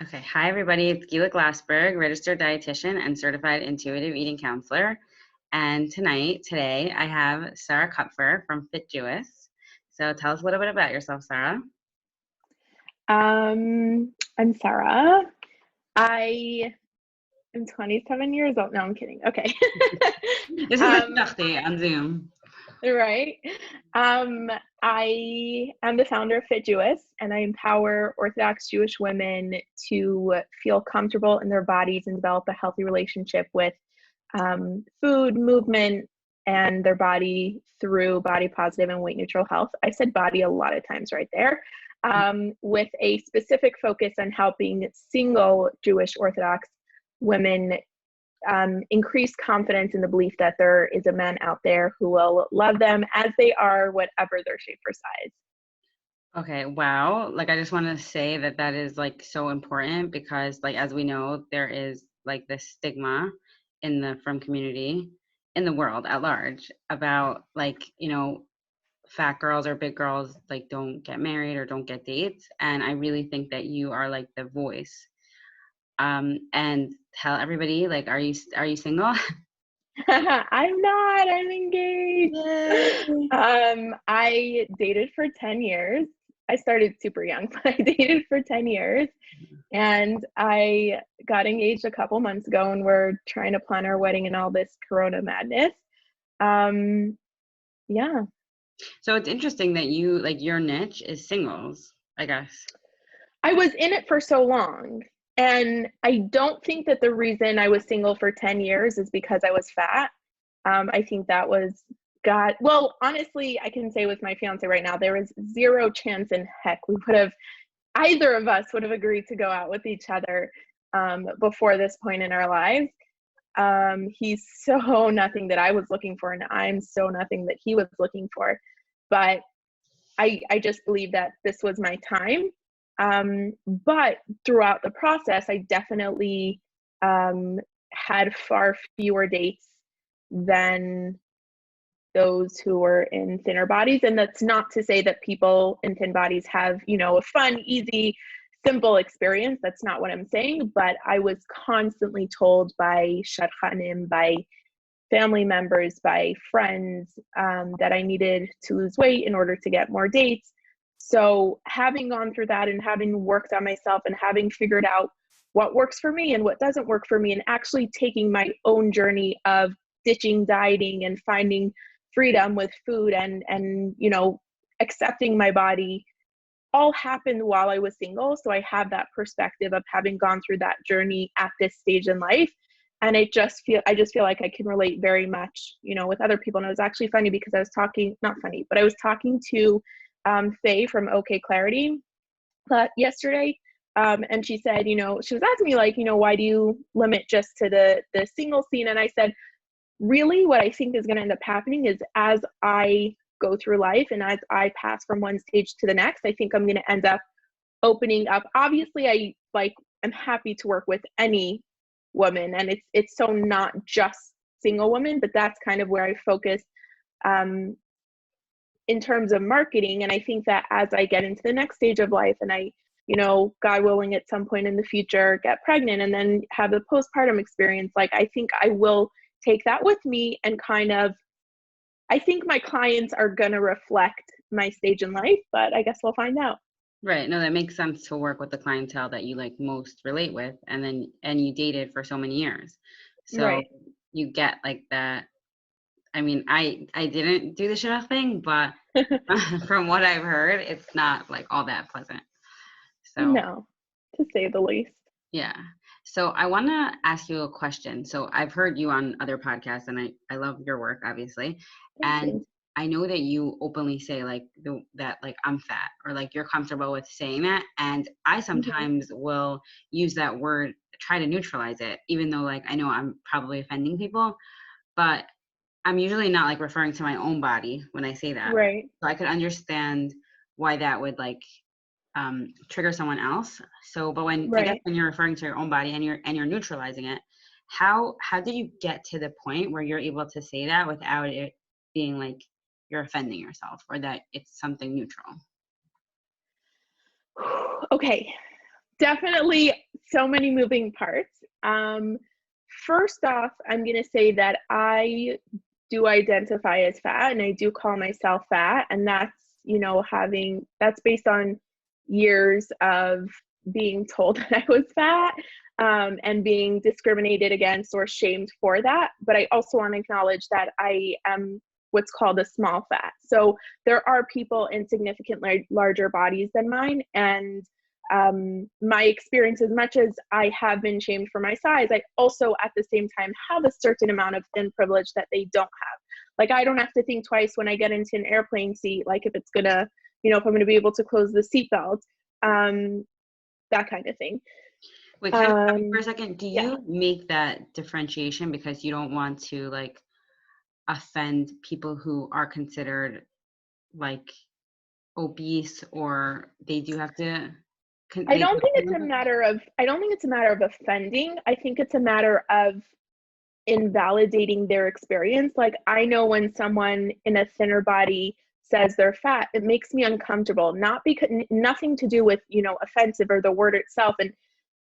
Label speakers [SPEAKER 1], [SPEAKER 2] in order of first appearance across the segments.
[SPEAKER 1] Okay, hi everybody. It's Gila Glassberg, registered dietitian and certified intuitive eating counselor. And today, I have Sara Kupfer from Fit Jewess. So tell us a little bit about yourself, Sara.
[SPEAKER 2] I'm Sara. I am 27 years old. No, I'm kidding. Okay.
[SPEAKER 1] This is like on Zoom.
[SPEAKER 2] Right. I am the founder of Fit Jewess, and I empower Orthodox Jewish women to feel comfortable in their bodies and develop a healthy relationship with food, movement, and their body through body positive and weight neutral health. I said body a lot of times right there, with a specific focus on helping single Jewish Orthodox women increase confidence in the belief that there is a man out there who will love them as they are, whatever their shape or size.
[SPEAKER 1] Okay, wow. Like, I just want to say that is like so important because, like, as we know, there is like this stigma in the frum community, in the world at large, about like, fat girls or big girls like don't get married or don't get dates. And I really think that you are like the voice. And tell everybody, like, are you single?
[SPEAKER 2] I'm not. I'm engaged.
[SPEAKER 1] Yay.
[SPEAKER 2] I dated for 10 years. I started super young, but I dated for 10 years. And I got engaged a couple months ago, and we're trying to plan our wedding and all this Corona madness. Yeah.
[SPEAKER 1] So it's interesting that you like your niche is singles, I guess.
[SPEAKER 2] I was in it for so long. And I don't think that the reason I was single for 10 years is because I was fat. I think that was God. Well, honestly, I can say with my fiance right now, there was zero chance in heck either of us would have agreed to go out with each other before this point in our lives. He's so nothing that I was looking for, and I'm so nothing that he was looking for. But I just believe that this was my time. But throughout the process, I definitely had far fewer dates than those who were in thinner bodies. And that's not to say that people in thin bodies have, a fun, easy, simple experience. That's not what I'm saying. But I was constantly told by shadchanim, by family members, by friends, that I needed to lose weight in order to get more dates. So having gone through that and having worked on myself and having figured out what works for me and what doesn't work for me, and actually taking my own journey of ditching dieting and finding freedom with food and accepting my body, all happened while I was single. So I have that perspective of having gone through that journey at this stage in life. And I just feel like I can relate very much, with other people. And it was actually funny because I was talking to Faye from OK Clarity yesterday. And she said, she was asking me like, why do you limit just to the single scene? And I said, really what I think is going to end up happening is as I go through life and as I pass from one stage to the next, I think I'm going to end up opening up. Obviously, I'm happy to work with any woman, and it's so not just single women, but that's kind of where I focus in terms of marketing. And I think that as I get into the next stage of life and I, God willing, at some point in the future, get pregnant and then have a postpartum experience, like I think I will take that with me and I think my clients are going to reflect my stage in life, but I guess we'll find out.
[SPEAKER 1] Right. No, that makes sense to work with the clientele that you like most relate with, and you dated for so many years. So
[SPEAKER 2] right.
[SPEAKER 1] You get like that. I mean, I didn't do the shidduch thing, but from what I've heard, it's not like all that pleasant. So
[SPEAKER 2] no, to say the least.
[SPEAKER 1] Yeah. So I want to ask you a question. So I've heard you on other podcasts, and I love your work, obviously.
[SPEAKER 2] Thank you.
[SPEAKER 1] I know that you openly say like that like I'm fat, or like you're comfortable with saying that. And I sometimes will use that word, try to neutralize it, even though like I know I'm probably offending people, but I'm usually not like referring to my own body when I say that.
[SPEAKER 2] Right.
[SPEAKER 1] So I could understand why that would like trigger someone else. So, but I guess when you're referring to your own body and you're neutralizing it, how did you get to the point where you're able to say that without it being like you're offending yourself, or that it's something neutral?
[SPEAKER 2] Okay. Definitely so many moving parts. First off, I'm going to say that I do identify as fat, and I do call myself fat. And that's, that's based on years of being told that I was fat, and being discriminated against or shamed for that. But I also want to acknowledge that I am what's called a small fat. So there are people in significantly larger bodies than mine. And my experience, as much as I have been shamed for my size, I also at the same time have a certain amount of thin privilege that they don't have. Like, I don't have to think twice when I get into an airplane seat, like if it's gonna, if I'm gonna be able to close the seatbelt, that kind of thing.
[SPEAKER 1] Wait, can I stop you for a second? Do
[SPEAKER 2] Yeah.
[SPEAKER 1] you make that differentiation because you don't want to like offend people who are considered like obese, or they do have to?
[SPEAKER 2] I don't think it's a matter of offending. I think it's a matter of invalidating their experience. Like, I know when someone in a thinner body says they're fat, it makes me uncomfortable, not because nothing to do with, offensive or the word itself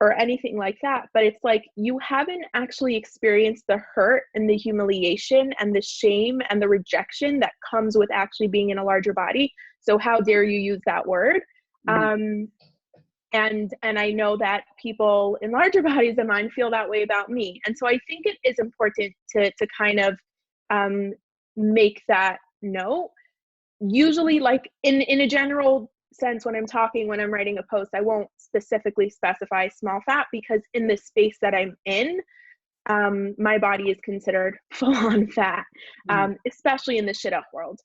[SPEAKER 2] or anything like that, but it's like, you haven't actually experienced the hurt and the humiliation and the shame and the rejection that comes with actually being in a larger body. So how dare you use that word? And I know that people in larger bodies than mine feel that way about me. And so I think it is important to kind of make that note. Usually, like in a general sense, when I'm writing a post, I won't specifically specify small fat, because in the space that I'm in, my body is considered full-on fat, especially in the shit up world.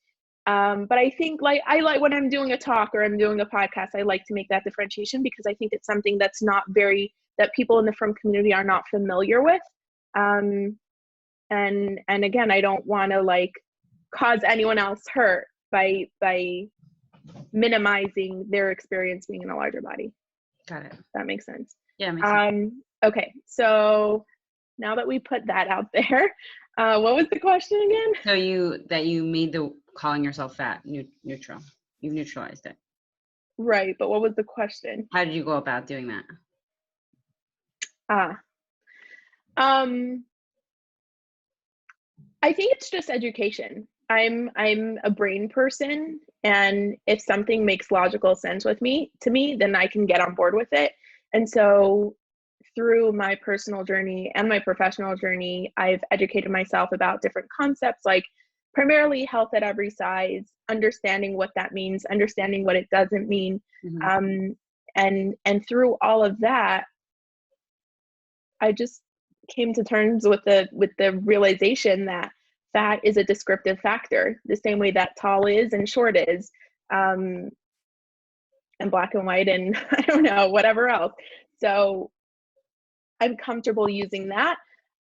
[SPEAKER 2] But I think I like when I'm doing a talk or I'm doing a podcast, I like to make that differentiation, because I think it's something that's that people in the frum community are not familiar with. And again, I don't want to like cause anyone else hurt by minimizing their experience being in a larger body.
[SPEAKER 1] Got it.
[SPEAKER 2] That makes sense.
[SPEAKER 1] Yeah, makes sense.
[SPEAKER 2] Okay, so now that we put that out there, what was the question again?
[SPEAKER 1] So you made the calling yourself fat neutral. You've neutralized it.
[SPEAKER 2] Right, but what was the question?
[SPEAKER 1] How did you go about doing that?
[SPEAKER 2] I think it's just education. I'm a brain person, and if something makes logical sense to me, then I can get on board with it. And so through my personal journey and my professional journey, I've educated myself about different concepts, like primarily health at every size, understanding what that means, understanding what it doesn't mean. And through all of that, I just came to terms with the realization that fat is a descriptive factor, the same way that tall is and short is, and black and white, and I don't know, whatever else. So I'm comfortable using that.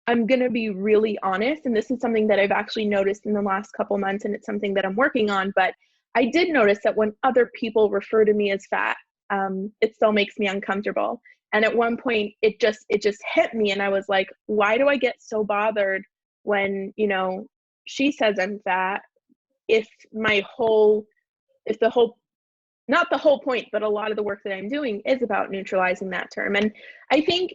[SPEAKER 2] I'm going to be really honest, and this is something that I've actually noticed in the last couple months, and it's something that I'm working on, but I did notice that when other people refer to me as fat, it still makes me uncomfortable. And at one point it just hit me, and I was like, why do I get so bothered when, she says I'm fat, if not the whole point, but a lot of the work that I'm doing is about neutralizing that term. And I think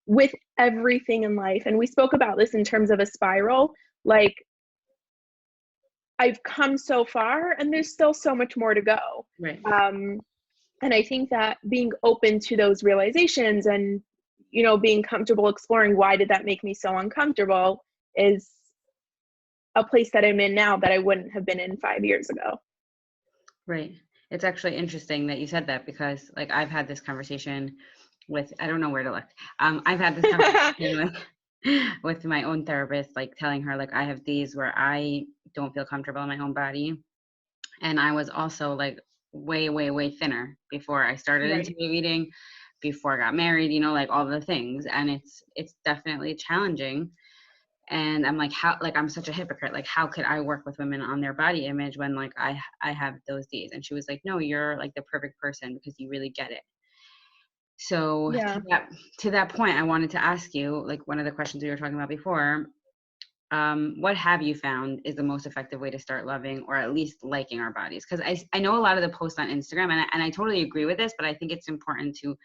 [SPEAKER 2] with everything in life, and we spoke about this in terms of a spiral, like, I've come so far and there's still so much more to go.
[SPEAKER 1] Right.
[SPEAKER 2] And I think that being open to those realizations and, being comfortable exploring why did that make me so uncomfortable is a place that I'm in now that I wouldn't have been in 5 years ago.
[SPEAKER 1] Right. It's actually interesting that you said that, because like I've had this conversation with, I don't know where to look. I've had this conversation with my own therapist, like telling her like I have days where I don't feel comfortable in my own body. And I was also like way, way, way thinner before I started intuitive eating, before I got married, like all the things. And it's definitely challenging. And I'm like, how, like, I'm such a hypocrite. Like, how could I work with women on their body image when like I have those days? And she was like, no, you're like the perfect person because you really get it. So to that point, I wanted to ask you, like one of the questions we were talking about before, what have you found is the most effective way to start loving or at least liking our bodies? Because I know a lot of the posts on Instagram, and I totally agree with this, but I think it's important to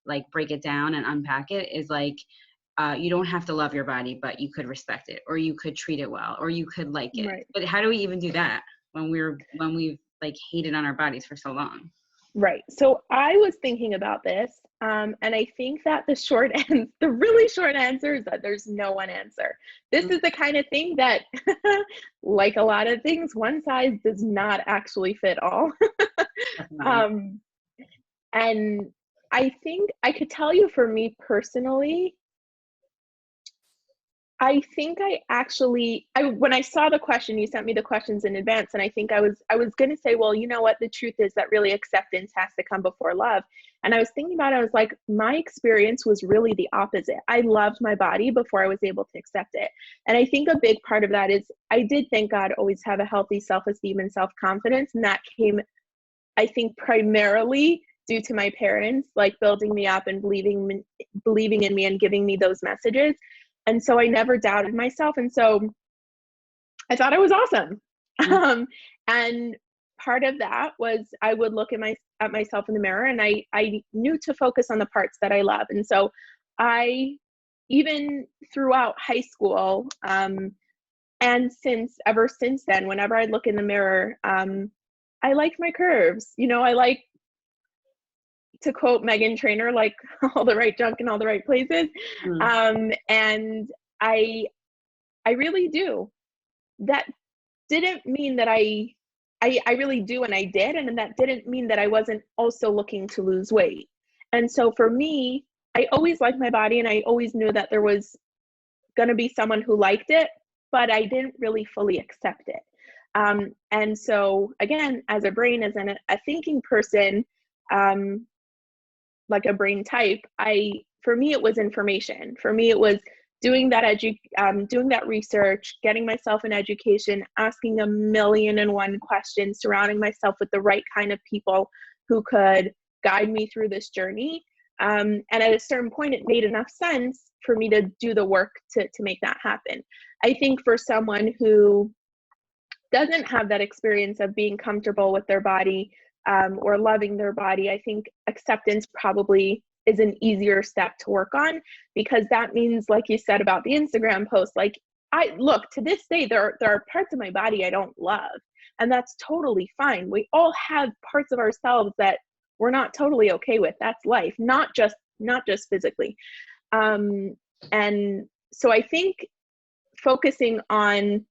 [SPEAKER 1] like break it down and unpack it is like, you don't have to love your body, but you could respect it, or you could treat it well, or you could like it.
[SPEAKER 2] Right.
[SPEAKER 1] But how do we even do that when we've like hated on our bodies for so long?
[SPEAKER 2] Right. So I was thinking about this, and I think that the really short answer is that there's no one answer. This is the kind of thing that, like a lot of things, one size does not actually fit all.
[SPEAKER 1] Definitely.
[SPEAKER 2] um, and I think I could tell you for me personally, I think when I saw the question, you sent me the questions in advance, and I think I was going to say, well, you know what, the truth is that really acceptance has to come before love. And I was thinking about it, I was like, my experience was really the opposite. I loved my body before I was able to accept it. And I think a big part of that is I did, thank God, always have a healthy self-esteem and self-confidence. And that came, I think, primarily due to my parents, like building me up and believing in me and giving me those messages. And so I never doubted myself. And so I thought I was awesome.
[SPEAKER 1] Mm.
[SPEAKER 2] And part of that was I would look at myself in the mirror, and I knew to focus on the parts that I love. And so I, even throughout high school, and ever since then, whenever I look in the mirror, I like my curves. I like, to quote Megan Trainor, like all the right junk in all the right places.
[SPEAKER 1] Mm.
[SPEAKER 2] And I really do. That didn't mean that I really do, and I did. And that didn't mean that I wasn't also looking to lose weight. And so for me, I always liked my body, and I always knew that there was going to be someone who liked it, but I didn't really fully accept it. And so again, as a brain, as a thinking person, like a brain type, for me, it was information. For me, it was doing that research, getting myself an education, asking a million and one questions, surrounding myself with the right kind of people who could guide me through this journey. And at a certain point, it made enough sense for me to do the work to make that happen. I think for someone who doesn't have that experience of being comfortable with their body, or loving their body, I think acceptance probably is an easier step to work on, because that means, like you said about the Instagram post, like I look to this day, there are parts of my body I don't love, and that's totally fine. We all have parts of ourselves that we're not totally okay with. That's life, not just physically. And so I think focusing on,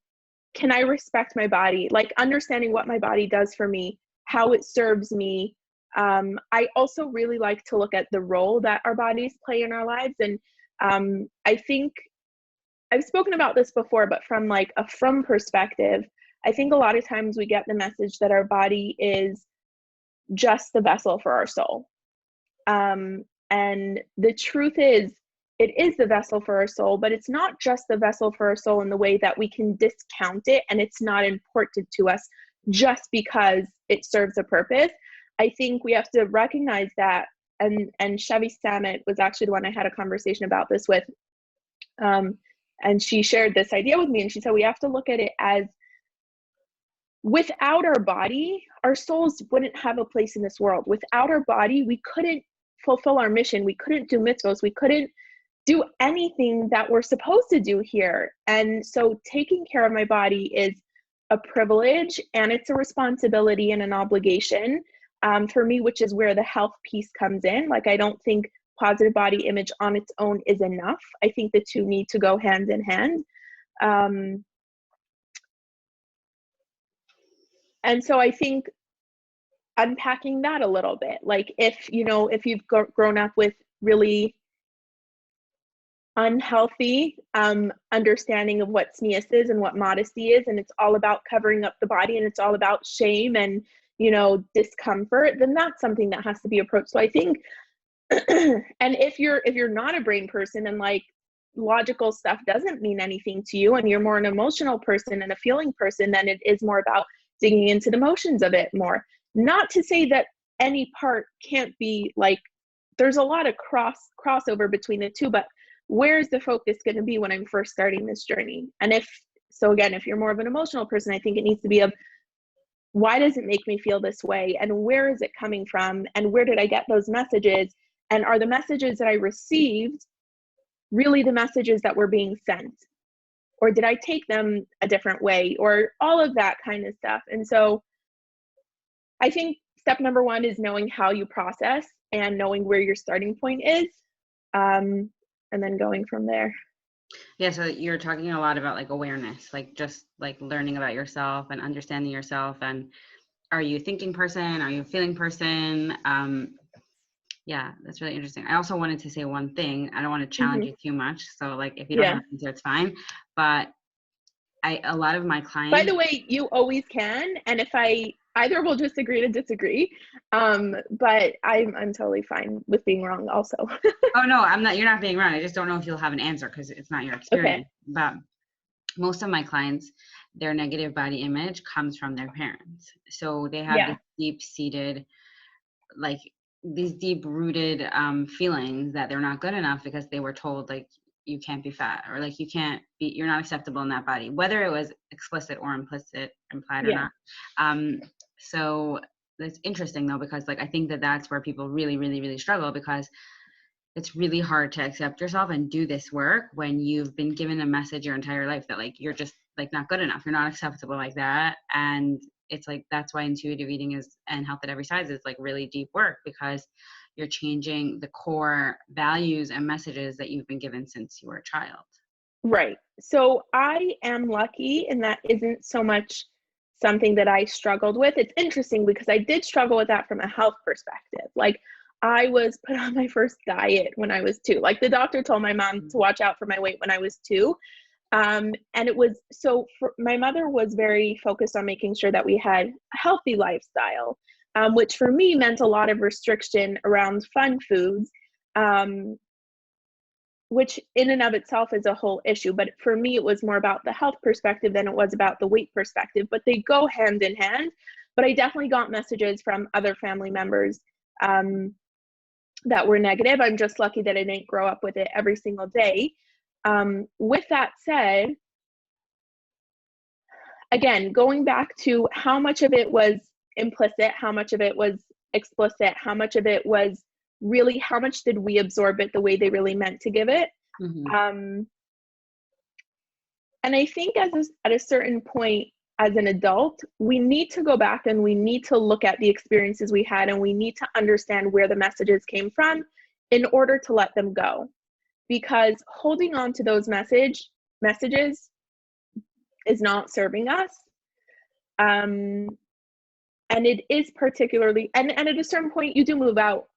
[SPEAKER 2] can I respect my body? Like understanding what my body does for me, how it serves me. I also really like to look at the role that our bodies play in our lives. And I think I've spoken about this before, but from like a frum perspective, I think a lot of times we get the message that our body is just the vessel for our soul. And the truth is, it is the vessel for our soul, but it's not just the vessel for our soul in the way that we can discount it and it's not important to us just because it serves a purpose. I think we have to recognize that, and Chevy Samet was actually the one I had a conversation about this with, and she shared this idea with me, and she said we have to look at it as, without our body, our souls wouldn't have a place in this world. Without our body, we couldn't fulfill our mission. We couldn't do mitzvos. We couldn't do anything that we're supposed to do here. And so taking care of my body is a privilege, and it's a responsibility and an obligation for me, which is where the health piece comes in. Like, I don't think positive body image on its own is enough. I think the two need to go hand in hand. And so I think unpacking that a little bit, like if you've grown up with really unhealthy understanding of what tznius is and what modesty is, and it's all about covering up the body, and it's all about shame and discomfort, then that's something that has to be approached. So I think and if you're not a brain person, and like logical stuff doesn't mean anything to you, and you're more an emotional person and a feeling person, then it is more about digging into the emotions of it more. Not to say that any part can't be, like, there's a lot of crossover between the two, but where's the focus going to be when I'm first starting this journey? And if you're more of an emotional person, I think it needs to be of, why does it make me feel this way? And where is it coming from? And where did I get those messages? And are the messages that I received really the messages that were being sent? Or did I take them a different way? Or all of that kind of stuff. And so I think step number one is knowing how you process and knowing where your starting point is, and then going from there.
[SPEAKER 1] Yeah, so you're talking a lot about like awareness, like just like learning about yourself and understanding yourself. And are you a thinking person? Are you a feeling person? Yeah, that's really interesting. I also wanted to say one thing. I don't want to challenge
[SPEAKER 2] Mm-hmm.
[SPEAKER 1] you too much. So like if you don't have
[SPEAKER 2] Yeah.
[SPEAKER 1] an answer, it's fine. But a lot of my
[SPEAKER 2] By the
[SPEAKER 1] clients,
[SPEAKER 2] way, you always can. And if I either will just agree to disagree, but I'm totally fine with being wrong also.
[SPEAKER 1] oh no, I'm not, you're not being wrong. I just don't know if you'll have an answer because it's not your
[SPEAKER 2] Okay.
[SPEAKER 1] experience. But most of my clients, their negative body image comes from their parents. So they have
[SPEAKER 2] Yeah.
[SPEAKER 1] this deep-seated, like these deep-rooted feelings that they're not good enough because they were told like you can't be fat, or like you can't be, you're not acceptable in that body, whether it was explicit or implicit, implied or
[SPEAKER 2] Yeah.
[SPEAKER 1] not. So that's interesting though, because like I think that that's where people really, really, really struggle, because it's really hard to accept yourself and do this work when you've been given a message your entire life that like you're just like not good enough, you're not acceptable like that. And it's like that's why intuitive eating is, and health at every size, is like really deep work, because you're changing the core values and messages that you've been given since you were a child.
[SPEAKER 2] Right. So I am lucky, and that isn't so much something that I struggled with. It's interesting because I did struggle with that from a health perspective. Like, I was put on my first diet when I was 2. Like, the doctor told my mom to watch out for my weight when I was 2. And it was so my mother was very focused on making sure that we had a healthy lifestyle, which for me meant a lot of restriction around fun foods. Which in and of itself is a whole issue. But for me, it was more about the health perspective than it was about the weight perspective, but they go hand in hand. But I definitely got messages from other family members that were negative. I'm just lucky that I didn't grow up with it every single day. With that said, again, going back to how much of it was implicit, how much of it was explicit, how much of it was really, how much did we absorb it the way they really meant to give it?
[SPEAKER 1] Mm-hmm.
[SPEAKER 2] And I think at a certain point as an adult, we need to go back and we need to look at the experiences we had, and we need to understand where the messages came from in order to let them go. Because holding on to those messages is not serving us. And it is particularly, and at a certain point, you do move out.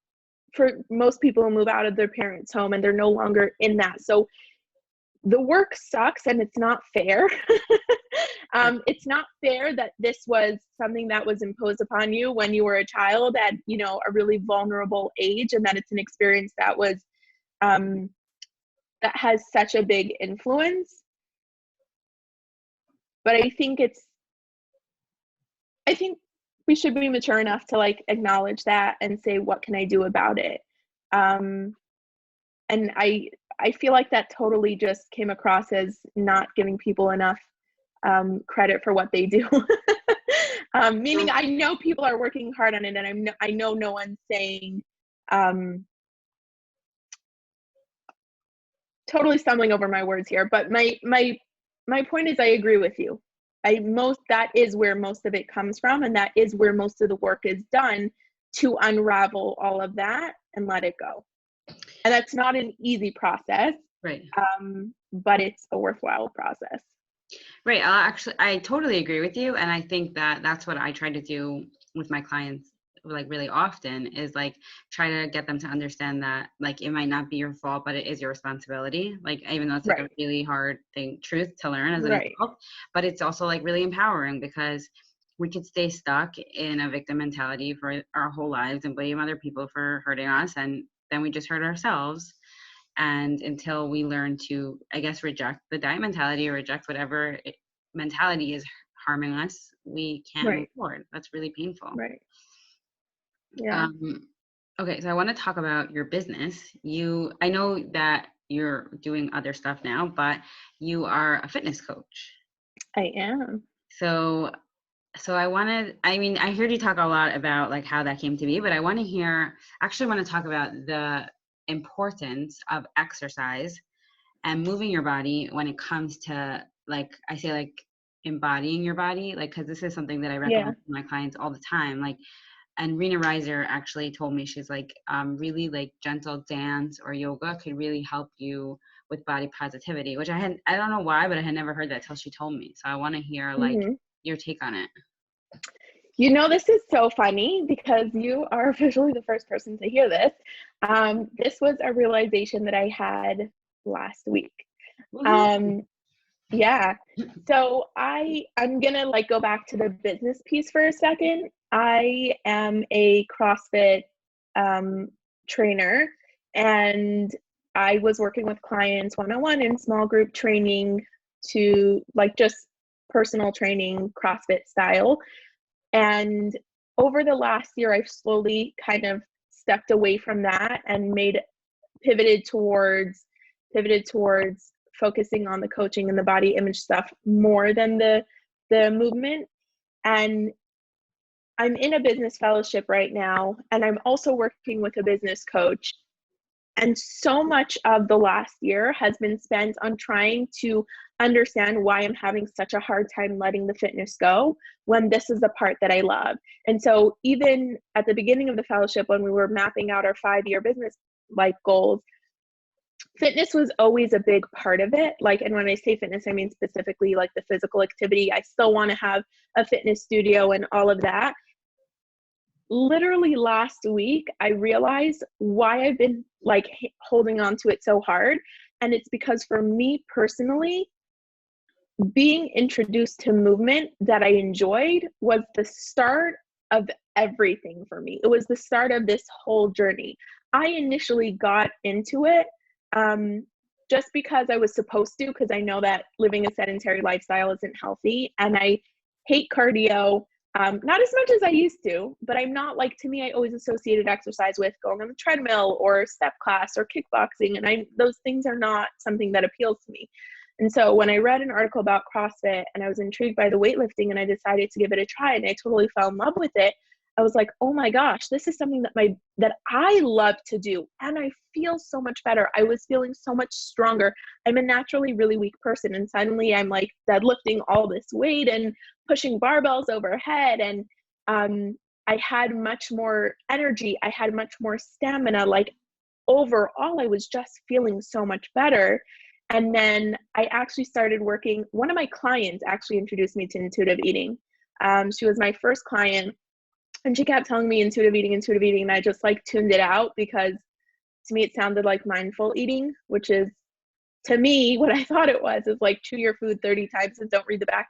[SPEAKER 2] For most people who move out of their parents' home and they're no longer in that. So the work sucks and it's not fair. It's not fair that this was something that was imposed upon you when you were a child at, you know, a really vulnerable age, and that it's an experience that was, that has such a big influence. But I think we should be mature enough to like acknowledge that and say, what can I do about it? And I feel like that totally just came across as not giving people enough credit for what they do. Meaning I know people are working hard on it, and I know no one's saying, totally stumbling over my words here, but my point is I agree with you. That is where most of it comes from, and that is where most of the work is done to unravel all of that and let it go. And that's not an easy process,
[SPEAKER 1] Right.
[SPEAKER 2] but it's a worthwhile process.
[SPEAKER 1] Right. I totally agree with you. And I think that that's what I try to do with my clients, like really often, is like try to get them to understand that like it might not be your fault, but it is your responsibility. Like, even though it's like
[SPEAKER 2] Right.
[SPEAKER 1] a really hard truth to learn as an
[SPEAKER 2] Right.
[SPEAKER 1] adult, but it's also like really empowering, because we could stay stuck in a victim mentality for our whole lives and blame other people for hurting us. And then we just hurt ourselves. And until we learn to, I guess, reject the diet mentality or reject whatever mentality is harming us, we can't move
[SPEAKER 2] Right.
[SPEAKER 1] forward. That's really painful.
[SPEAKER 2] Right. Yeah.
[SPEAKER 1] Okay, so I want to talk about your business. I know that you're doing other stuff now, but you are a fitness coach.
[SPEAKER 2] I am.
[SPEAKER 1] So So I mean, I heard you talk a lot about like how that came to be, but I want to actually want to talk about the importance of exercise and moving your body when it comes to, like, I say, like, embodying your body, like, because this is something that I
[SPEAKER 2] Yeah.
[SPEAKER 1] recommend to my clients all the time. Like, and Rena Reiser actually told me, she's like, really like gentle dance or yoga could really help you with body positivity, which I don't know why, but I had never heard that till she told me. So I want to hear like
[SPEAKER 2] Hmm.
[SPEAKER 1] your take on it.
[SPEAKER 2] You know, this is so funny because you are officially the first person to hear this. This was a realization that I had last week.
[SPEAKER 1] Woohoo.
[SPEAKER 2] Um, yeah. So I'm gonna like go back to the business piece for a second. I am a CrossFit um, trainer, and I was working with clients one-on-one in small group training to like just personal training, CrossFit style. And over the last year, I've slowly kind of stepped away from that and pivoted towards pivoted towards focusing on the coaching and the body image stuff more than the movement. And I'm in a business fellowship right now, and I'm also working with a business coach. And so much of the last year has been spent on trying to understand why I'm having such a hard time letting the fitness go when this is the part that I love. And so even at the beginning of the fellowship, when we were mapping out our 5-year business like goals, fitness was always a big part of it. Like, and when I say fitness, I mean specifically like the physical activity. I still want to have a fitness studio and all of that. Literally last week, I realized why I've been like holding on to it so hard. And it's because for me personally, being introduced to movement that I enjoyed was the start of everything for me. It was the start of this whole journey. I initially got into it just because I was supposed to, because I know that living a sedentary lifestyle isn't healthy. And I hate cardio, not as much as I used to, but I'm not like, to me, I always associated exercise with going on the treadmill or step class or kickboxing. And those things are not something that appeals to me. And so when I read an article about CrossFit and I was intrigued by the weightlifting and I decided to give it a try and I totally fell in love with it, I was like, oh my gosh, this is something that I love to do. And I feel so much better. I was feeling so much stronger. I'm a naturally really weak person. And suddenly I'm like deadlifting all this weight and pushing barbells overhead. And I had much more energy. I had much more stamina. Like overall, I was just feeling so much better. And then I actually started working. One of my clients actually introduced me to intuitive eating. She was my first client, and she kept telling me intuitive eating, and I just like tuned it out because to me it sounded like mindful eating, which is to me what I thought it was is like chew your food 30 times and don't read the back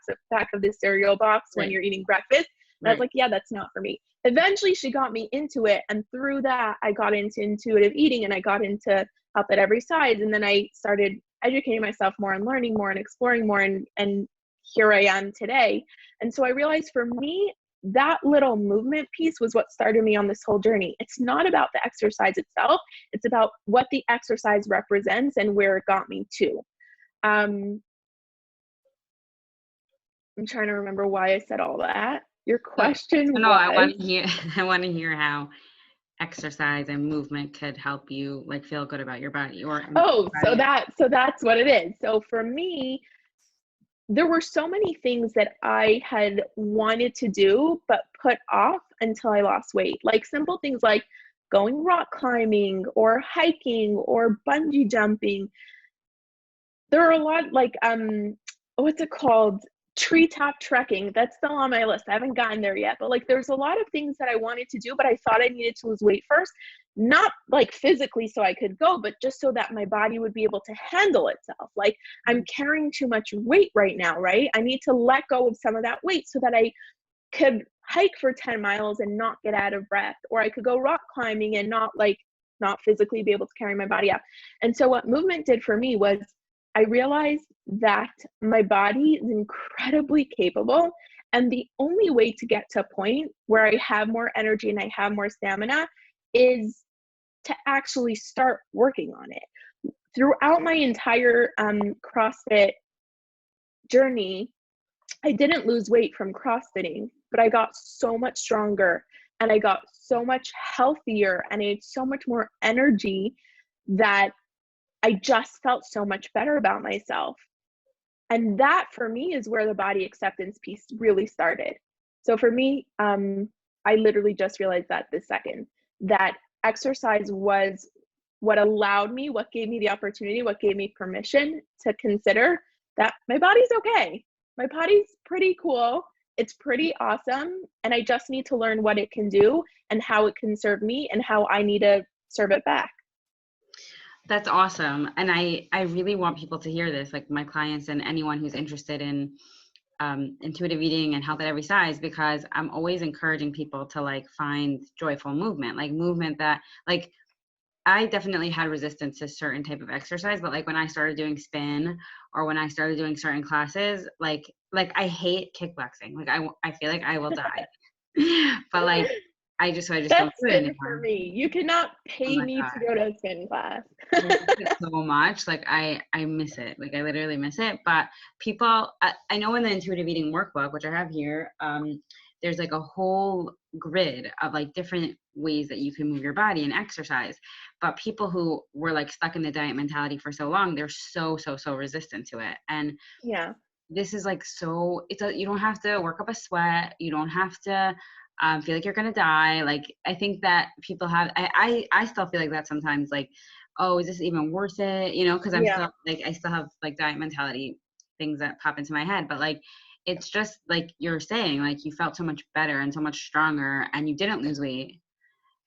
[SPEAKER 2] of the cereal box when
[SPEAKER 1] Right.
[SPEAKER 2] you're eating breakfast. And I was
[SPEAKER 1] Right.
[SPEAKER 2] like, yeah, that's not for me. Eventually she got me into it, and through that I got into intuitive eating and I got into Health at Every Size, and then I started educating myself more and learning more and exploring more, and here I am today. And so I realized for me, that little movement piece was what started me on this whole journey. It's not about the exercise itself, it's about what the exercise represents and where it got me to. I'm trying to remember why I said all that. Your
[SPEAKER 1] So,
[SPEAKER 2] question
[SPEAKER 1] no, I
[SPEAKER 2] was,
[SPEAKER 1] want to hear, I want to hear how exercise and movement could help you like feel good about your body or
[SPEAKER 2] oh,
[SPEAKER 1] body.
[SPEAKER 2] so that's what it is. So for me, there were so many things that I had wanted to do but put off until I lost weight. Like simple things like going rock climbing or hiking or bungee jumping. There are a lot like what's it called? Treetop trekking. That's still on my list. I haven't gotten there yet. But like there's a lot of things that I wanted to do, but I thought I needed to lose weight first. Not like physically so I could go, but just so that my body would be able to handle itself. Like I'm carrying too much weight right now, right? I need to let go of some of that weight so that I could hike for 10 miles and not get out of breath, or I could go rock climbing and not physically be able to carry my body up. And so what movement did for me was I realized that my body is incredibly capable, and the only way to get to a point where I have more energy and I have more stamina is to actually start working on it. Throughout my entire CrossFit journey, I didn't lose weight from CrossFitting, but I got so much stronger and I got so much healthier and I had so much more energy that I just felt so much better about myself. And that for me is where the body acceptance piece really started. So for me, I literally just realized that this second, that exercise was what allowed me, what gave me the opportunity, what gave me permission to consider that my body's okay. My body's pretty cool. It's pretty awesome. And I just need to learn what it can do and how it can serve me and how I need to serve it back.
[SPEAKER 1] That's awesome. And I really want people to hear this, like my clients and anyone who's interested in intuitive eating and health at every size, because I'm always encouraging people to like find joyful movement, like movement that like, I definitely had resistance to certain type of exercise, but like when I started doing spin or when I started doing certain classes, like I hate kickboxing. Like I feel like I will die. But like I just don't
[SPEAKER 2] That's
[SPEAKER 1] do it
[SPEAKER 2] spin for
[SPEAKER 1] anymore.
[SPEAKER 2] me. You cannot
[SPEAKER 1] Oh
[SPEAKER 2] pay
[SPEAKER 1] my
[SPEAKER 2] me to
[SPEAKER 1] God.
[SPEAKER 2] go to a spin class.
[SPEAKER 1] I miss it so much. Like I miss it. Like I literally miss it. But people, I know in the intuitive eating workbook, which I have here, there's like a whole grid of like different ways that you can move your body and exercise. But people who were like stuck in the diet mentality for so long, they're so resistant to it. And
[SPEAKER 2] Yeah.
[SPEAKER 1] this is like so you don't have to work up a sweat. You don't have to feel like you're gonna die. Like I think that people have I still feel like that sometimes, like, oh, is this even worth it, you know, because I'm
[SPEAKER 2] Yeah.
[SPEAKER 1] still like I still have like diet mentality things that pop into my head. But like it's just like you're saying, like you felt so much better and so much stronger and you didn't lose weight,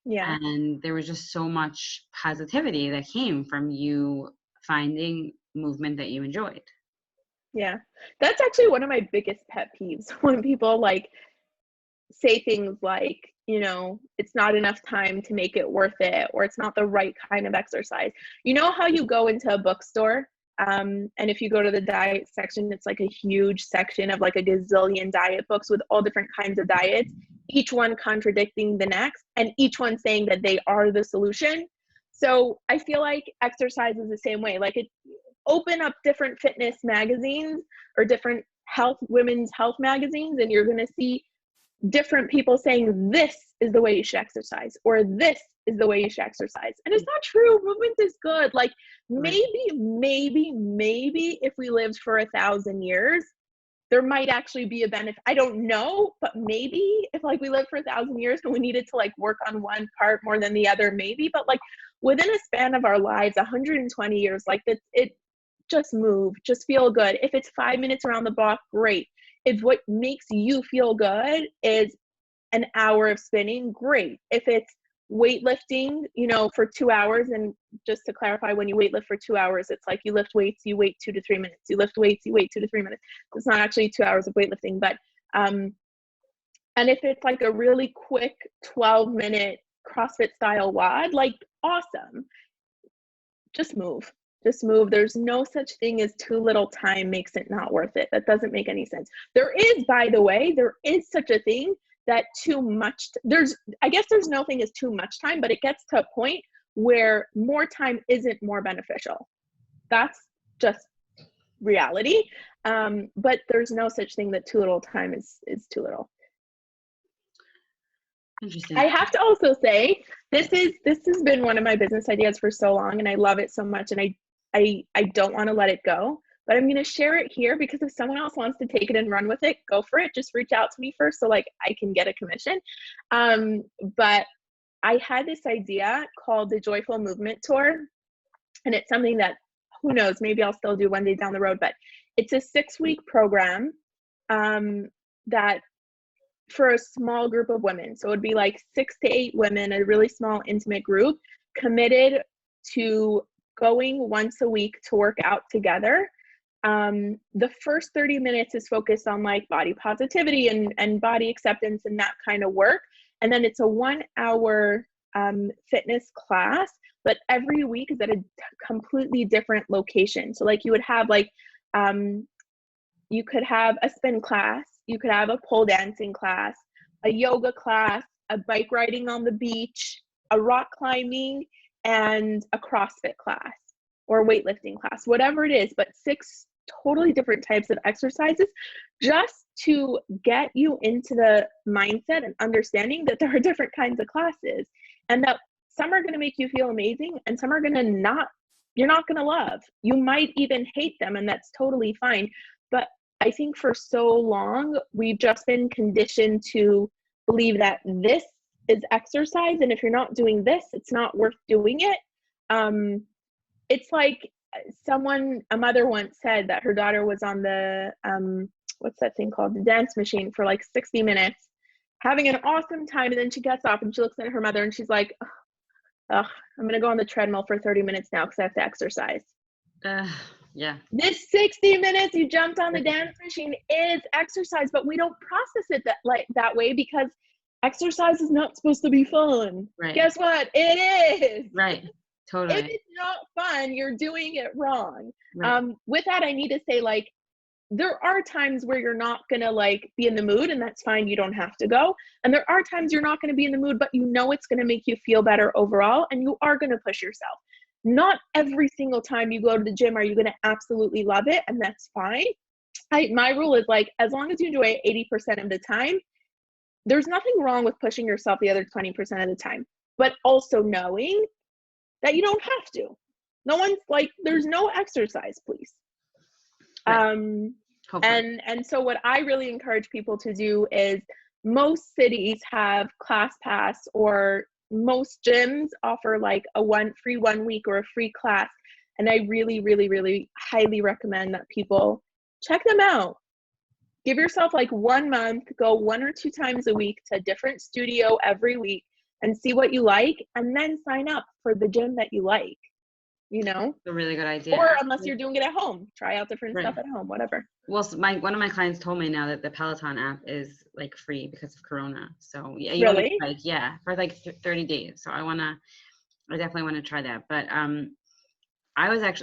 [SPEAKER 2] Yeah.
[SPEAKER 1] and there was just so much positivity that came from you finding movement that you enjoyed.
[SPEAKER 2] Yeah. That's actually one of my biggest pet peeves when people like say things like, it's not enough time to make it worth it, or it's not the right kind of exercise. You know how you go into a bookstore, and if you go to the diet section, it's like a huge section of like a gazillion diet books with all different kinds of diets, each one contradicting the next, and each one saying that they are the solution. So I feel like exercise is the same way. Like open up different fitness magazines or different women's health magazines, and you're going to see different people saying this is the way you should exercise, or this is the way you should exercise. And it's not true. Movement is good. Like
[SPEAKER 1] Right.
[SPEAKER 2] maybe if we lived for 1,000 years, there might actually be a benefit. I don't know, but maybe if like we lived for 1,000 years and we needed to like work on one part more than the other, maybe. But like within a span of our lives, 120 years, like it just move, just feel good. If it's 5 minutes around the block, great. If what makes you feel good is an hour of spinning, great. If it's weightlifting, for 2 hours, and just to clarify, when you weightlift for 2 hours, it's like you lift weights, you wait 2 to 3 minutes. You lift weights, you wait 2 to 3 minutes. It's not actually 2 hours of weightlifting, but and if it's like a really quick 12-minute CrossFit style WOD, like awesome. Just move. Just move. There's no such thing as too little time makes it not worth it. That doesn't make any sense. There is, by the way, there is such a thing that too much, I guess there's no thing as too much time, but it gets to a point where more time isn't more beneficial. That's just reality. But there's no such thing that too little time is too little.
[SPEAKER 1] Interesting.
[SPEAKER 2] I have to also say, this has been one of my business ideas for so long, and I love it so much, and I don't want to let it go. But I'm going to share it here because if someone else wants to take it and run with it, go for it. Just reach out to me first so like I can get a commission. But I had this idea called the Joyful Movement Tour, and it's something that, who knows, maybe I'll still do one day down the road. But it's a 6-week program that for a small group of women. So it would be like 6 to 8 women, a really small, intimate group, committed to going once a week to work out together. The first 30 minutes is focused on like body positivity and body acceptance and that kind of work. And then it's a 1-hour fitness class, but every week is at a completely different location. So like you would have like, you could have a spin class, you could have a pole dancing class, a yoga class, a bike riding on the beach, a rock climbing, and a CrossFit class or weightlifting class, whatever it is, but 6 totally different types of exercises just to get you into the mindset and understanding that there are different kinds of classes, and that some are going to make you feel amazing and some are going to you're not going to love. You might even hate them, and that's totally fine. But I think for so long, we've just been conditioned to believe that this is exercise, and if you're not doing this, it's not worth doing it. It's like a mother once said that her daughter was on the, what's that thing called? The dance machine for like 60 minutes, having an awesome time. And then she gets off and she looks at her mother and she's like, I'm going to go on the treadmill for 30 minutes now because I have to exercise.
[SPEAKER 1] Yeah.
[SPEAKER 2] This 60 minutes you jumped on the dance machine is exercise, but we don't process it that way because exercise is not supposed to be fun.
[SPEAKER 1] Right.
[SPEAKER 2] Guess what? It is.
[SPEAKER 1] Right. Totally.
[SPEAKER 2] If it's not fun, you're doing it wrong.
[SPEAKER 1] Right.
[SPEAKER 2] With that, I need to say, like, there are times where you're not going to like be in the mood, and that's fine. You don't have to go. And there are times you're not going to be in the mood, but you know it's going to make you feel better overall, and you are going to push yourself. Not every single time you go to the gym are you going to absolutely love it, and that's fine. My rule is like, as long as you enjoy it 80% of the time, there's nothing wrong with pushing yourself the other 20% of the time, but also knowing that you don't have to. No one's like, there's no exercise, please. Right. And so what I really encourage people to do is, most cities have class pass, or most gyms offer like a free 1 week or a free class. And I really, really, really highly recommend that people check them out. Give yourself like 1 month, go 1 or 2 times a week to a different studio every week and see what you like, and then sign up for the gym that you like, you know?
[SPEAKER 1] A really good idea.
[SPEAKER 2] Or unless you're doing it at home, try out different stuff at home, whatever.
[SPEAKER 1] Well, one of my clients told me now that the Peloton app is like free because of Corona. So yeah,
[SPEAKER 2] really?
[SPEAKER 1] for like 30 days. So I definitely want to try that. But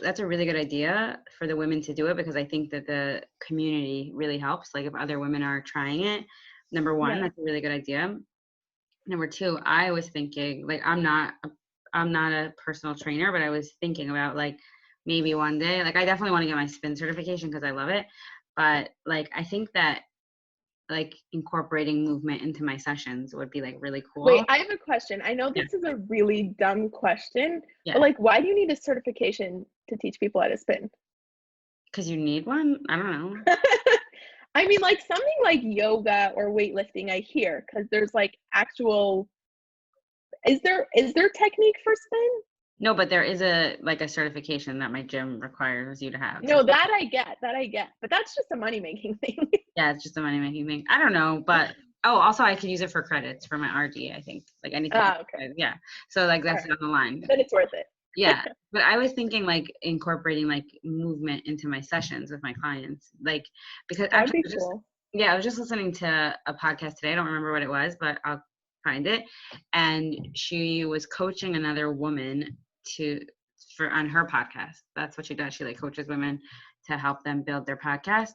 [SPEAKER 1] that's a really good idea for the women to do it, because I think that the community really helps. Like if other women are trying it, number one, that's a really good idea. Number two, I was thinking, like, I'm not a personal trainer, but I was thinking about like maybe one day, like I definitely want to get my spin certification because I love it. But like, I think that like incorporating movement into my sessions would be like really cool.
[SPEAKER 2] Wait, I have a question. I know this is a really dumb question, but like, why do you need a certification to teach people how to spin?
[SPEAKER 1] Because you need one? I don't know.
[SPEAKER 2] I mean, like something like yoga or weightlifting, I hear, because there's like actual. Is there technique for spin?
[SPEAKER 1] No, but there is a certification that my gym requires you to have.
[SPEAKER 2] No, that I get. But that's just a money-making thing.
[SPEAKER 1] Yeah, it's just a money-making thing. I don't know, but also I could use it for credits for my RD, I think. Like anything. Okay. Yeah. So like that's on the line.
[SPEAKER 2] Then it's worth it.
[SPEAKER 1] Yeah. But I was thinking like incorporating like movement into my sessions with my clients. Like, because actually I was just listening to a podcast today. I don't remember what it was, but I'll find it. And she was coaching another woman on her podcast. That's what she does. She like coaches women to help them build their podcast.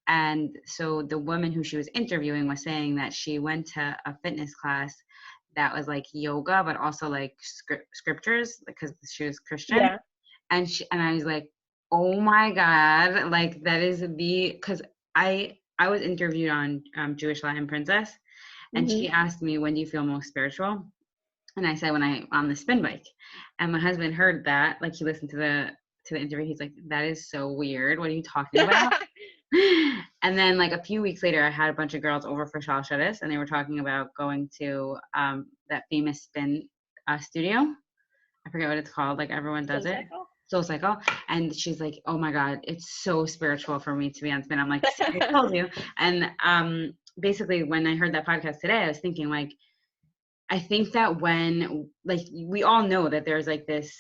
[SPEAKER 1] And so the woman who she was interviewing was saying that she went to a fitness class that was like yoga, but also like scriptures, because she was Christian. Yeah. And I was like, oh my God, like that is because I was interviewed on Jewish Latin Princess, and she asked me, when do you feel most spiritual? And I said, when I'm on the spin bike. And my husband heard that, like he listened to the interview. He's like, that is so weird. What are you talking about? And then like a few weeks later, I had a bunch of girls over for Shal Shaddis, and they were talking about going to that famous spin studio. I forget what it's called. Like everyone does it. Soul Cycle. And she's like, oh my God, it's so spiritual for me to be on spin. I'm like, I told you. And basically when I heard that podcast today, I was thinking like, I think that when, like, we all know that there's like this,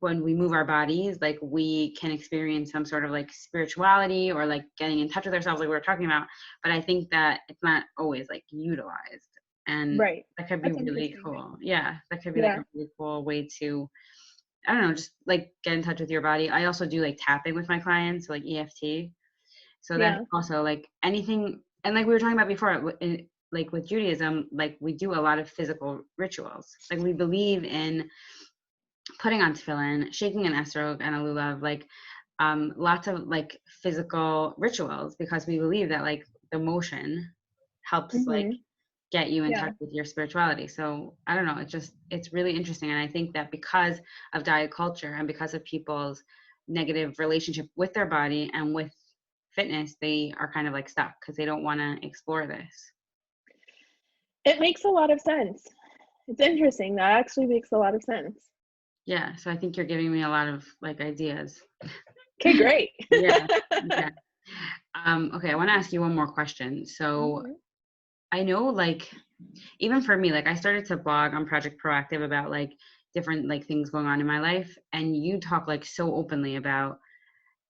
[SPEAKER 1] when we move our bodies, like we can experience some sort of like spirituality or like getting in touch with ourselves, like we were talking about. But I think that it's not always like utilized. And that could be really cool. Yeah, that could be like a really cool way to, I don't know, just like get in touch with your body. I also do like tapping with my clients, like EFT. So that's also like anything. And like we were talking about before, like with Judaism, like we do a lot of physical rituals. Like we believe in putting on tefillin, shaking an esrog and a lulav, like lots of like physical rituals because we believe that like the motion helps like
[SPEAKER 2] Mm-hmm.
[SPEAKER 1] get you in
[SPEAKER 2] Yeah.
[SPEAKER 1] touch with your spirituality. So I don't know, it's really interesting. And I think that because of diet culture and because of people's negative relationship with their body and with fitness, they are kind of like stuck because they don't want to explore this.
[SPEAKER 2] It makes a lot of sense. It's interesting. That actually makes a lot of sense.
[SPEAKER 1] Yeah, so I think you're giving me a lot of like ideas.
[SPEAKER 2] Okay, great.
[SPEAKER 1] Yeah, yeah. Okay, I want to ask you one more question. So
[SPEAKER 2] Mm-hmm.
[SPEAKER 1] I know like even for me, like I started to blog on Project Proactive about like different like things going on in my life, and you talk like so openly about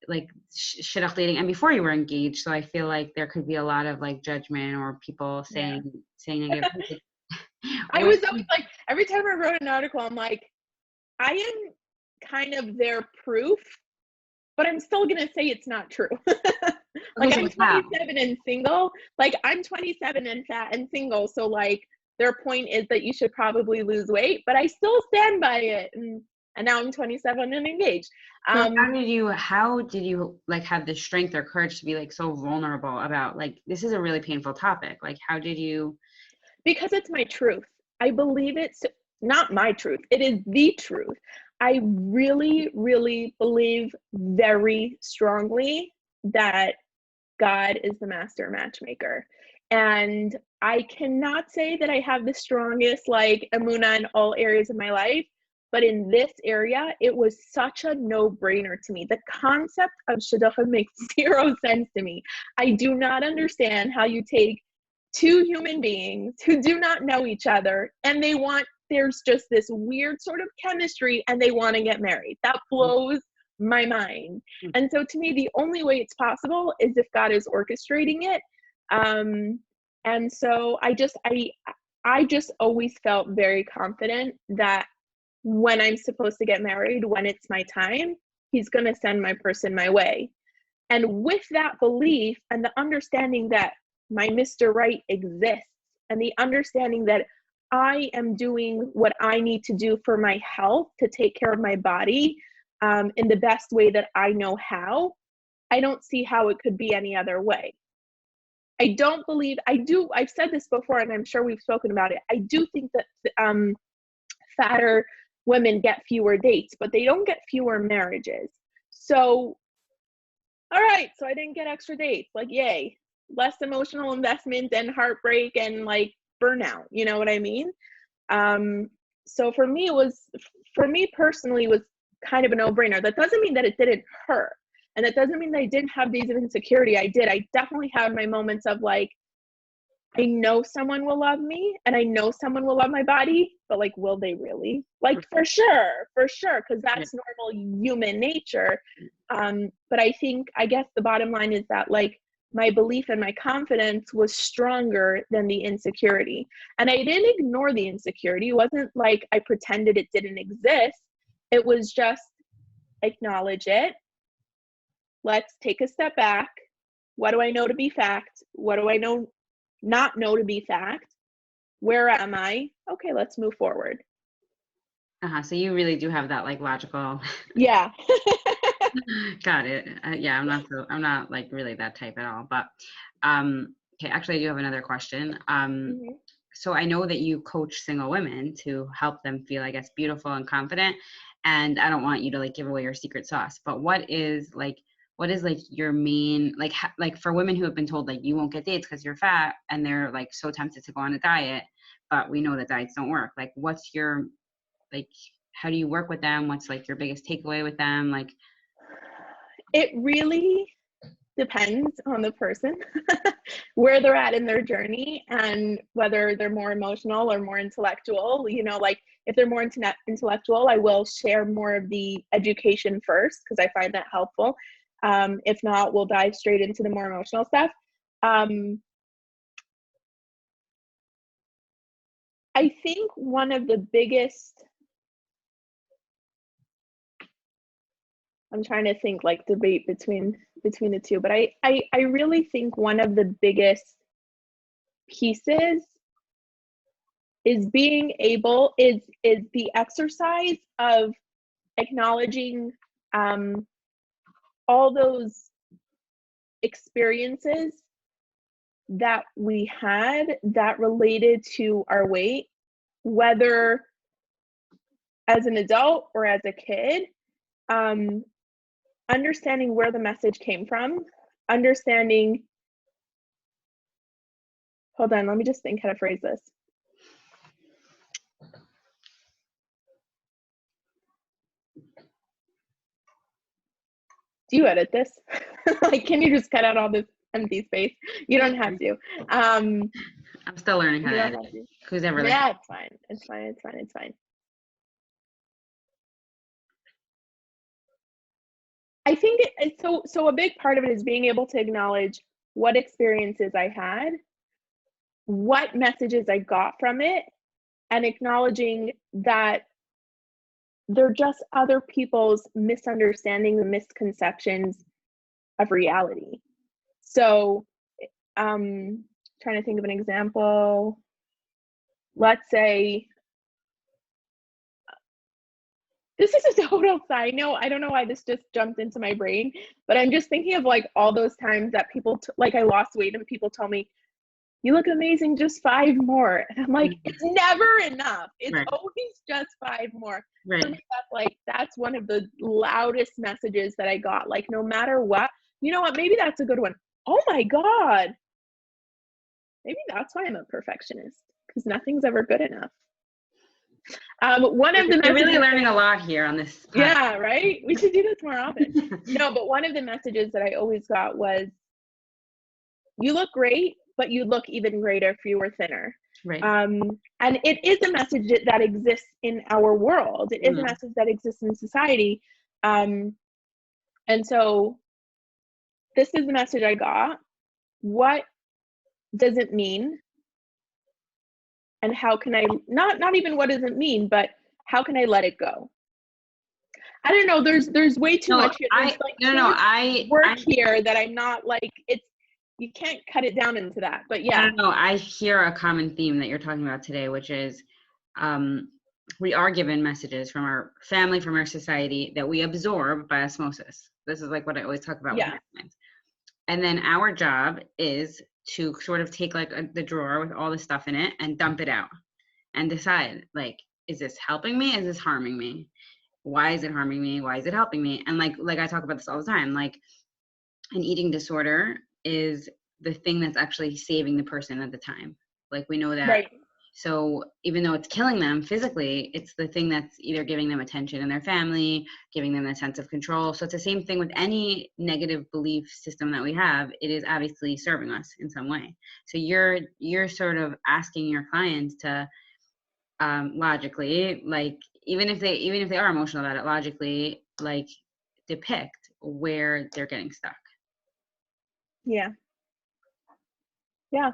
[SPEAKER 1] like shidduch dating and before you were engaged. So I feel like there could be a lot of like judgment or people
[SPEAKER 2] Yeah.
[SPEAKER 1] saying negative things.
[SPEAKER 2] I
[SPEAKER 1] What?
[SPEAKER 2] was always like, every time I wrote an article, I'm like, I am kind of their proof, but I'm still gonna say it's not true.
[SPEAKER 1] Okay,
[SPEAKER 2] Like
[SPEAKER 1] so
[SPEAKER 2] I'm
[SPEAKER 1] how?
[SPEAKER 2] 27 and single. Like I'm 27 and fat and single. So like their point is that you should probably lose weight, but I still stand by it. And now I'm 27 and engaged.
[SPEAKER 1] So
[SPEAKER 2] Um,
[SPEAKER 1] how did you like have the strength or courage to be like so vulnerable about like this is a really painful topic? Like how did you?
[SPEAKER 2] because it's my truth. I believe it's not my truth. It is the truth. I really, really believe very strongly that God is the master matchmaker. And I cannot say that I have the strongest like emuna in all areas of my life, but in this area, it was such a no-brainer to me. The concept of shidduchim makes zero sense to me. I do not understand how you take two human beings who do not know each other and there's just this weird sort of chemistry and they want to get married. That blows my mind. And so to me, the only way it's possible is if God is orchestrating it. And so I just always felt very confident that when I'm supposed to get married, when it's my time, he's going to send my person my way. And with that belief and the understanding that my Mr. Right exists and the understanding that I am doing what I need to do for my health to take care of my body in the best way that I know how, I don't see how it could be any other way. I don't believe, I've said this before and I'm sure we've spoken about it. I do think that fatter women get fewer dates, but they don't get fewer marriages. So all right, so I didn't get extra dates. Like, yay. Less emotional investment and heartbreak and like burnout. You know what I mean? Um, so for me personally, it was kind of a no-brainer. That doesn't mean that it didn't hurt. And that doesn't mean that I didn't have days of insecurity. I did. I definitely had my moments of like, I know someone will love me and I know someone will love my body, but like, will they really? Like, for sure, because
[SPEAKER 1] Yeah.
[SPEAKER 2] that's normal human nature. But I guess the bottom line is that like my belief and my confidence was stronger than the insecurity. And I didn't ignore the insecurity. It wasn't like I pretended it didn't exist. It was just acknowledge it. Let's take a step back. What do I know to be fact? What do I not know to be fact? Where am I? Okay, let's move forward.
[SPEAKER 1] So you really do have that like logical.
[SPEAKER 2] Yeah.
[SPEAKER 1] Got it. Yeah, I'm not like really that type at all. But okay, actually, I do have another question.
[SPEAKER 2] Mhm.
[SPEAKER 1] So I know that you coach single women to help them feel, I guess, beautiful and confident. And I don't want you to like give away your secret sauce, but what is like your main like for women who have been told like you won't get dates because you're fat and they're like so tempted to go on a diet, but we know that diets don't work. Like what's your like how do you work with them? What's like your biggest takeaway with them? Like
[SPEAKER 2] It really depends on the person, where they're at in their journey, and whether they're more emotional or more intellectual. You know, like if they're more intellectual, I will share more of the education first because I find that helpful. If not, we'll dive straight into the more emotional stuff. Um, I think one of the biggest, I'm trying to think like debate between the two, but I really think one of the biggest pieces is being able is the exercise of acknowledging all those experiences that we had that related to our weight, whether as an adult or as a kid, understanding where the message came from, understanding, hold on, let me just think how to phrase this. Do you edit this? Like, can you just cut out all this empty space? You don't have to.
[SPEAKER 1] I'm still learning how to edit. Who's ever like,
[SPEAKER 2] yeah, it's fine. It's fine. It's fine. It's fine. I think so a big part of it is being able to acknowledge what experiences I had, what messages I got from it, and acknowledging that they're just other people's misunderstandings and misconceptions of reality. So, trying to think of an example. Let's say, this is a total side note. I don't know why this just jumped into my brain, but I'm just thinking of like all those times that people, like I lost weight and people tell me, you look amazing, just 5 more. And I'm like, it's never enough. It's always just 5 more.
[SPEAKER 1] Right.
[SPEAKER 2] For me, that's one of the loudest messages that I got. Like, no matter what, you know what, maybe that's a good one. Oh my God. Maybe that's why I'm a perfectionist, because nothing's ever good enough. One of the
[SPEAKER 1] You're really learning a lot here on this podcast.
[SPEAKER 2] Yeah, right? We should do this more often. No, but one of the messages that I always got was, you look great, but you look even greater if you were thinner.
[SPEAKER 1] Right.
[SPEAKER 2] And it is a message that exists in our world. It is a message that exists in society. And so this is the message I got. What does it mean? And how can I, not even what does it mean, but how can I let it go? I don't know. There's way too much here. There's work here that I'm not like, you can't cut it down into that, but yeah.
[SPEAKER 1] I don't know. I hear a common theme that you're talking about today, which is we are given messages from our family, from our society that we absorb by osmosis. This is like what I always talk about.
[SPEAKER 2] Yeah.
[SPEAKER 1] With my clients. And then our job is to sort of take like the drawer with all the stuff in it and dump it out and decide, like, is this helping me? Is this harming me? Why is it harming me? Why is it helping me? And like I talk about this all the time, like an eating disorder is the thing that's actually saving the person at the time. Like, we know that.
[SPEAKER 2] Right.
[SPEAKER 1] So even though it's killing them physically, it's the thing that's either giving them attention in their family, giving them a sense of control. So it's the same thing with any negative belief system that we have. It is obviously serving us in some way. So you're sort of asking your clients to logically, like, even if they are emotional about it, logically, like, depict where they're getting stuck.
[SPEAKER 2] Yeah. Yeah.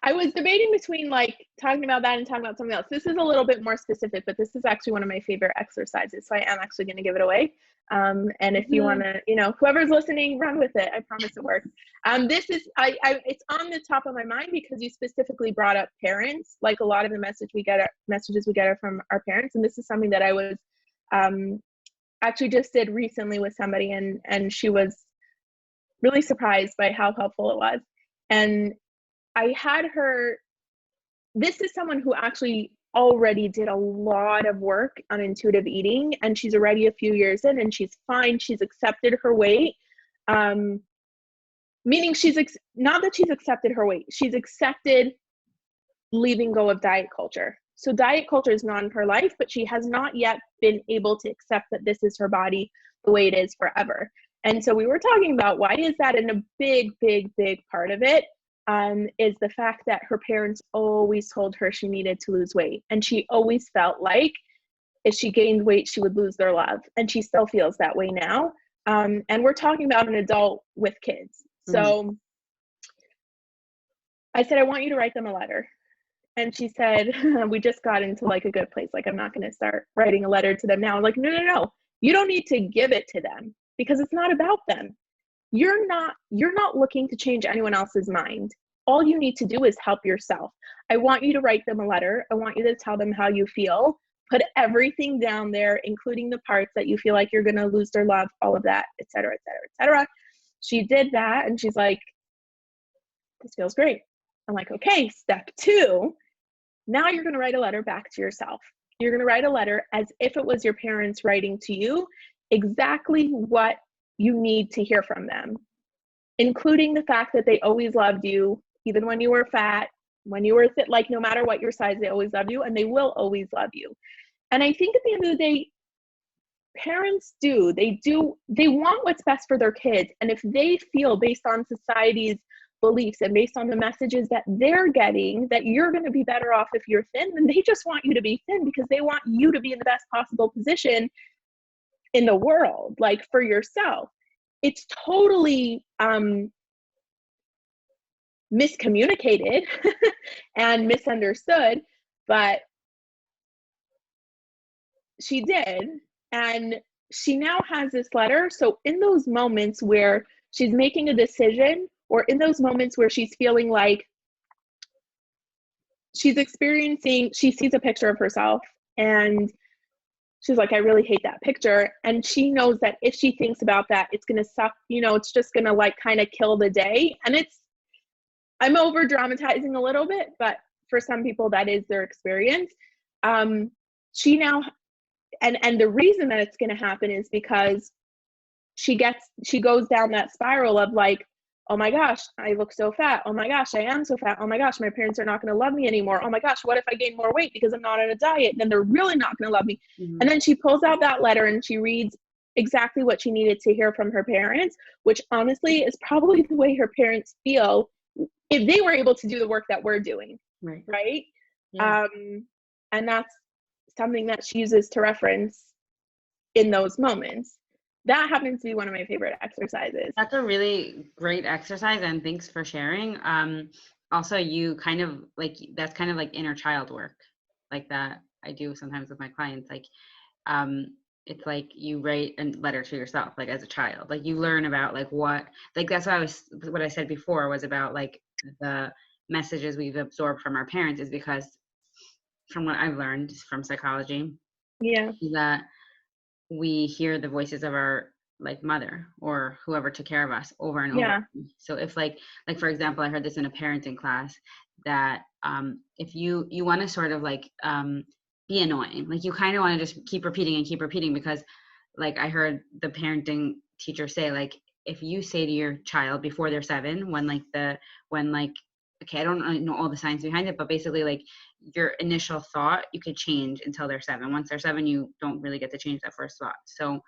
[SPEAKER 2] I was debating between like talking about that and talking about something else. This is a little bit more specific, but this is actually one of my favorite exercises. So I am actually going to give it away. And if you want to, whoever's listening, run with it. I promise it works. This is, it's on the top of my mind because you specifically brought up parents. Like, a lot of the messages we get are from our parents. And this is something that I was actually just did recently with somebody, and she was really surprised by how helpful it was. And I had her, this is someone who actually already did a lot of work on intuitive eating, and she's already a few years in, and she's fine. She's accepted her weight, meaning not that she's accepted her weight, she's accepted leaving go of diet culture. So diet culture is not in her life, but she has not yet been able to accept that this is her body the way it is forever. And so we were talking about, why is that? And a big, big, big part of it is the fact that her parents always told her she needed to lose weight. And she always felt like if she gained weight, she would lose their love. And she still feels that way now. And we're talking about an adult with kids. So I said, I want you to write them a letter. And she said, we just got into like a good place. Like, I'm not going to start writing a letter to them now. I'm like, no. You don't need to give it to them, because it's not about them. You're not looking to change anyone else's mind. All you need to do is help yourself. I want you to write them a letter. I want you to tell them how you feel put everything down there, including the parts that you feel like you're going to lose their love, all of that, et cetera, et cetera, et cetera. She did that, and she's like, this feels great. I'm like, okay, step 2, now you're going to write a letter back to yourself. You're going to write a letter as if it was your parents writing to you, exactly what you need to hear from them, including the fact that they always loved you, even when you were fat, when you were like, no matter what your size, they always loved you, and they will always love you. And I think at the end of the day, parents they want what's best for their kids. And if they feel, based on society's beliefs and based on the messages that they're getting, that you're going to be better off if you're thin, then they just want you to be thin because they want you to be in the best possible position in the world, like for yourself. It's totally miscommunicated and misunderstood, but she did. And she now has this letter. So in those moments where she's making a decision, or in those moments where she's feeling like she sees a picture of herself and she's like, I really hate that picture. And she knows that if she thinks about that, it's going to suck, it's just going to like kind of kill the day. And I'm over dramatizing a little bit, but for some people that is their experience. She now, and the reason that it's going to happen is because she goes down that spiral of like, oh my gosh, I look so fat. Oh my gosh, I am so fat. Oh my gosh, my parents are not going to love me anymore. Oh my gosh, what if I gain more weight because I'm not on a diet? Then they're really not going to love me. Mm-hmm. And then she pulls out that letter and she reads exactly what she needed to hear from her parents, which honestly is probably the way her parents feel if they were able to do the work that we're doing. Right? Yeah. And that's something that she uses to reference in those moments. That happens to be one of my favorite exercises.
[SPEAKER 1] That's a really great exercise, and thanks for sharing. Also, you kind of like, that's kind of like inner child work, like that I do sometimes with my clients. Like, it's like you write a letter to yourself, like as a child. Like you learn about like what that's what I said before was about like the messages we've absorbed from our parents, is because from what I've learned from psychology, is that we hear the voices of our like mother or whoever took care of us over and over. So if like for example, I heard this in a parenting class, that if you want to sort of like be annoying, like you kind of want to just keep repeating, because like I heard the parenting teacher say, like if you say to your child before they're 7, okay, I don't know all the science behind it, but basically like your initial thought you could change until they're 7. Once they're 7, you don't really get to change that first thought. So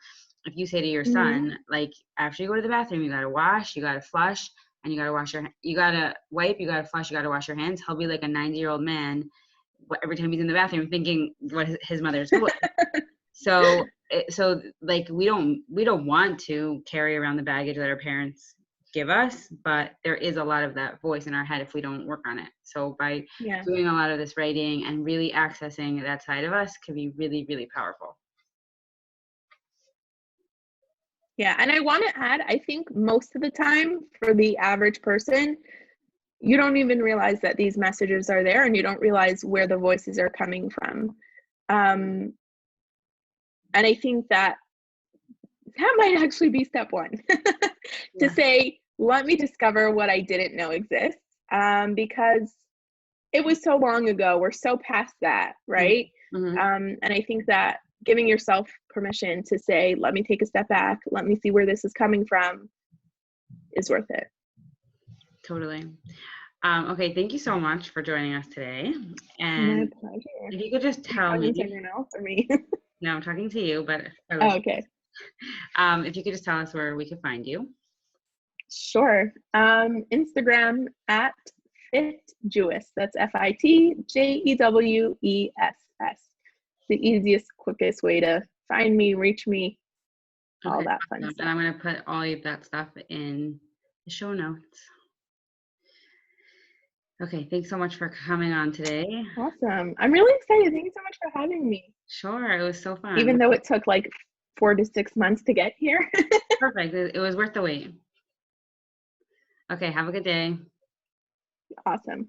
[SPEAKER 1] if you say to your son, like after you go to the bathroom, you got to wash, you got to flush, and you got to wipe, you got to flush, you got to wash your hands, he'll be like a 90-year-old man every time he's in the bathroom thinking what his mother's doing. So like we don't want to carry around the baggage that our parents give us, but there is a lot of that voice in our head if we don't work on it. So by doing a lot of this writing and really accessing that side of us can be really, really powerful.
[SPEAKER 2] Yeah, and I want to add, I think most of the time for the average person, you don't even realize that these messages are there, and you don't realize where the voices are coming from. And I think that might actually be step 1, to say, let me discover what I didn't know exists, because it was so long ago. We're so past that, right? And I think that giving yourself permission to say, let me take a step back, let me see where this is coming from, is worth it.
[SPEAKER 1] Totally. Okay, thank you so much for joining us today. And
[SPEAKER 2] my pleasure.
[SPEAKER 1] If you could just tell me.
[SPEAKER 2] To everyone else or me?
[SPEAKER 1] No, I'm talking to you, but
[SPEAKER 2] okay.
[SPEAKER 1] If you could just tell us where we could find you.
[SPEAKER 2] Sure. Instagram at Fit Jewess. That's FITJEWESS. The easiest, quickest way to find me, reach me, all that fun stuff.
[SPEAKER 1] And I'm going to put all of that stuff in the show notes. Okay, thanks so much for coming on today.
[SPEAKER 2] Awesome. I'm really excited. Thank you so much for having me.
[SPEAKER 1] Sure, it was so fun.
[SPEAKER 2] Even though it took like 4 to 6 months to get here.
[SPEAKER 1] Perfect. It was worth the wait. Okay, have a good day.
[SPEAKER 2] Awesome.